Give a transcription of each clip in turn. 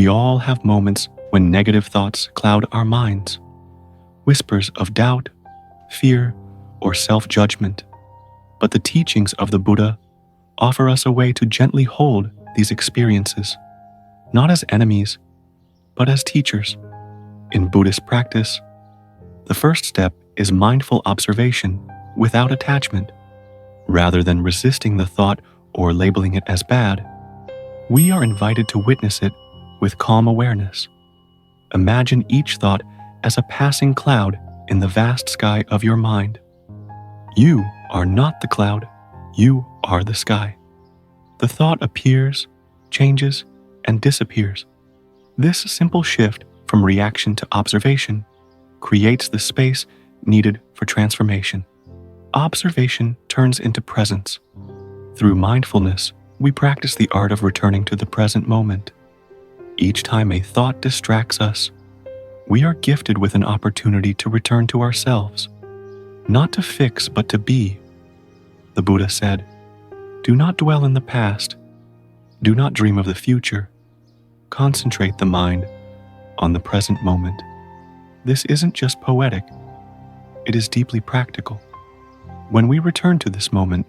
We all have moments when negative thoughts cloud our minds, whispers of doubt, fear, or self-judgment. But the teachings of the Buddha offer us a way to gently hold these experiences, not as enemies, but as teachers. In Buddhist practice, the first step is mindful observation without attachment. Rather than resisting the thought or labeling it as bad, we are invited to witness it with calm awareness. Imagine each thought as a passing cloud in the vast sky of your mind. You are not the cloud, you are the sky. The thought appears, changes, and disappears. This simple shift from reaction to observation creates the space needed for transformation. Observation turns into presence. Through mindfulness, we practice the art of returning to the present moment. Each time a thought distracts us, we are gifted with an opportunity to return to ourselves, not to fix but to be. The Buddha said, "Do not dwell in the past. Do not dream of the future. Concentrate the mind on the present moment." This isn't just poetic, it is deeply practical. When we return to this moment,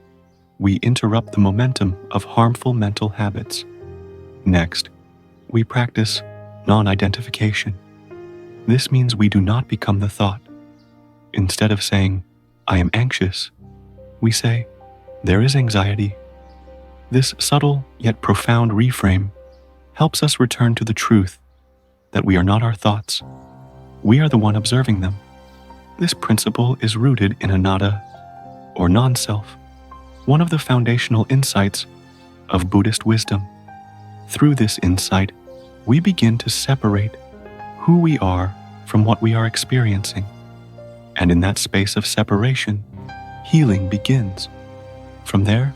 we interrupt the momentum of harmful mental habits. Next, we practice non-identification. This means we do not become the thought. Instead of saying, "I am anxious," we say, "There is anxiety." This subtle yet profound reframe helps us return to the truth that we are not our thoughts. We are the one observing them. This principle is rooted in anatta, or non-self, one of the foundational insights of Buddhist wisdom. Through this insight, we begin to separate who we are from what we are experiencing. And in that space of separation, healing begins. From there,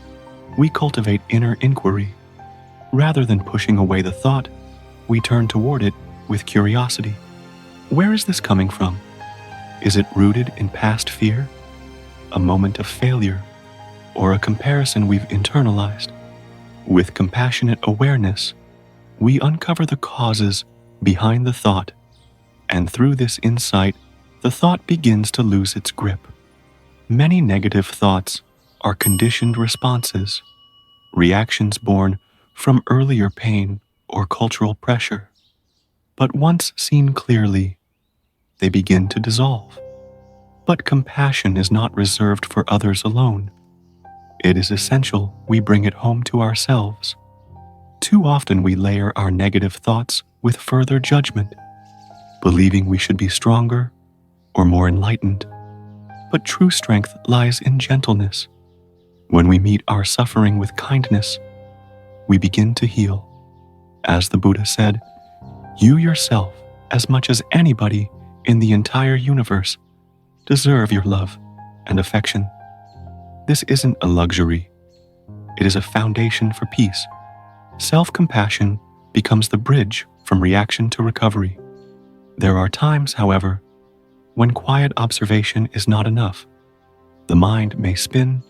we cultivate inner inquiry. Rather than pushing away the thought, we turn toward it with curiosity. Where is this coming from? Is it rooted in past fear, a moment of failure, or a comparison we've internalized? With compassionate awareness, we uncover the causes behind the thought, and through this insight, the thought begins to lose its grip. Many negative thoughts are conditioned responses, reactions born from earlier pain or cultural pressure. But once seen clearly, they begin to dissolve. But compassion is not reserved for others alone. It is essential we bring it home to ourselves. Too often we layer our negative thoughts with further judgment, believing we should be stronger or more enlightened. But true strength lies in gentleness. When we meet our suffering with kindness, we begin to heal. As the Buddha said, "You yourself, as much as anybody in the entire universe, deserve your love and affection." This isn't a luxury. It is a foundation for peace. Self-compassion becomes the bridge from reaction to recovery. There are times, however, when quiet observation is not enough. The mind may spin,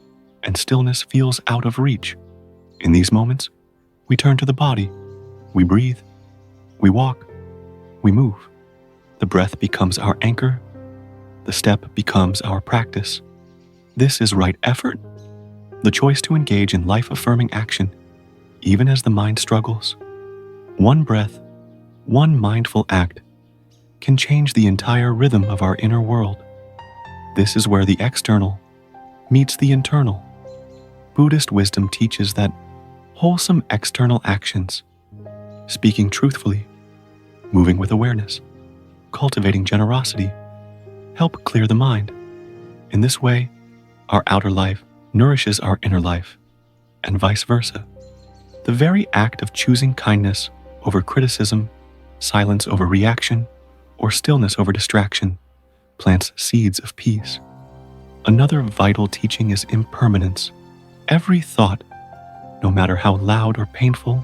and stillness feels out of reach. In these moments, we turn to the body. We breathe. We walk. We move. The breath becomes our anchor. The step becomes our practice. This is right effort, the choice to engage in life-affirming action, even as the mind struggles. One breath, one mindful act, can change the entire rhythm of our inner world. This is where the external meets the internal. Buddhist wisdom teaches that wholesome external actions, speaking truthfully, moving with awareness, cultivating generosity, help clear the mind. In this way, our outer life nourishes our inner life, and vice versa. The very act of choosing kindness over criticism, silence over reaction, or stillness over distraction plants seeds of peace. Another vital teaching is impermanence. Every thought, no matter how loud or painful,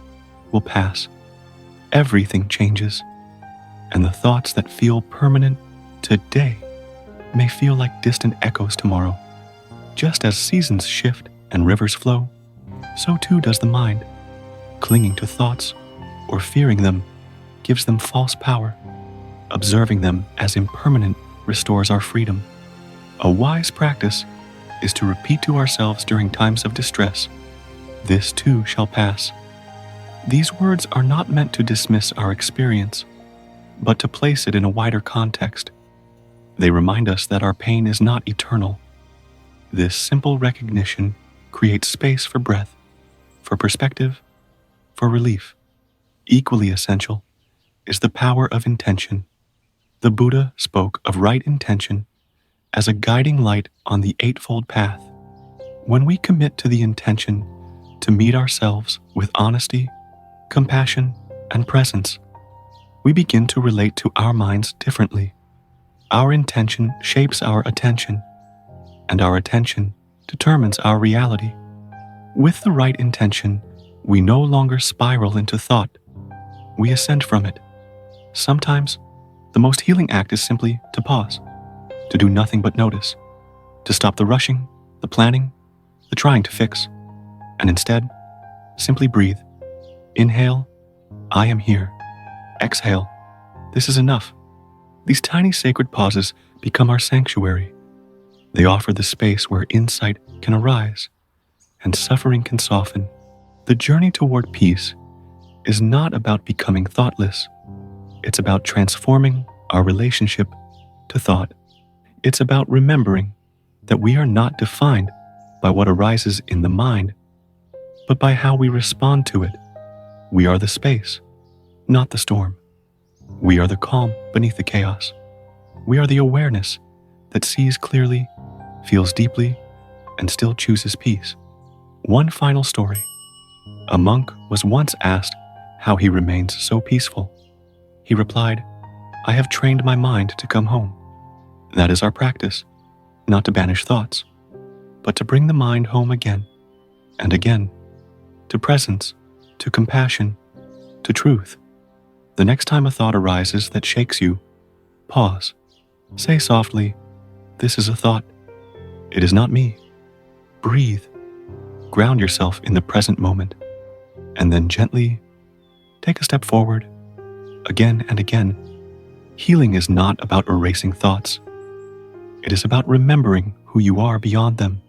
will pass. Everything changes, and the thoughts that feel permanent today may feel like distant echoes tomorrow. Just as seasons shift and rivers flow, so too does the mind. Clinging to thoughts or fearing them gives them false power. Observing them as impermanent restores our freedom. A wise practice is to repeat to ourselves during times of distress, "This too shall pass." These words are not meant to dismiss our experience, but to place it in a wider context. They remind us that our pain is not eternal. This simple recognition creates space for breath, for perspective, for relief. Equally essential is the power of intention. The Buddha spoke of right intention as a guiding light on the Eightfold Path. When we commit to the intention to meet ourselves with honesty, compassion, and presence, we begin to relate to our minds differently. Our intention shapes our attention, and our attention determines our reality. With the right intention, we no longer spiral into thought. We ascend from it. Sometimes, the most healing act is simply to pause, to do nothing but notice, to stop the rushing, the planning, the trying to fix, and instead, simply breathe. Inhale, "I am here." Exhale, "This is enough." These tiny sacred pauses become our sanctuary. They offer the space where insight can arise and suffering can soften. The journey toward peace is not about becoming thoughtless. It's about transforming our relationship to thought. It's about remembering that we are not defined by what arises in the mind, but by how we respond to it. We are the space, not the storm. We are the calm beneath the chaos. We are the awareness that sees clearly, feels deeply, and still chooses peace. One final story. A monk was once asked how he remains so peaceful. He replied, "I have trained my mind to come home." That is our practice, not to banish thoughts, but to bring the mind home again and again, to presence, to compassion, to truth. The next time a thought arises that shakes you, pause. Say softly, "This is a thought. It is not me." Breathe. Ground yourself in the present moment, and then gently take a step forward, again and again. Healing is not about erasing thoughts. It is about remembering who you are beyond them.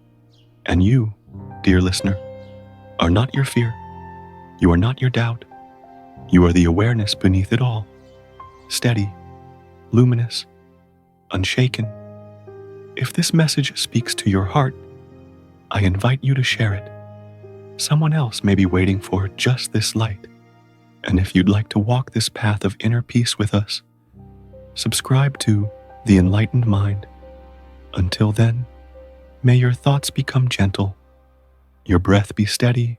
And you, dear listener, are not your fear. You are not your doubt. You are the awareness beneath it all. Steady, luminous, unshaken. If this message speaks to your heart, I invite you to share it. Someone else may be waiting for just this light. And if you'd like to walk this path of inner peace with us, subscribe to The Enlightened Mind. Until then, may your thoughts become gentle, your breath be steady,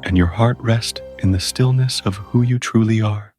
and your heart rest in the stillness of who you truly are.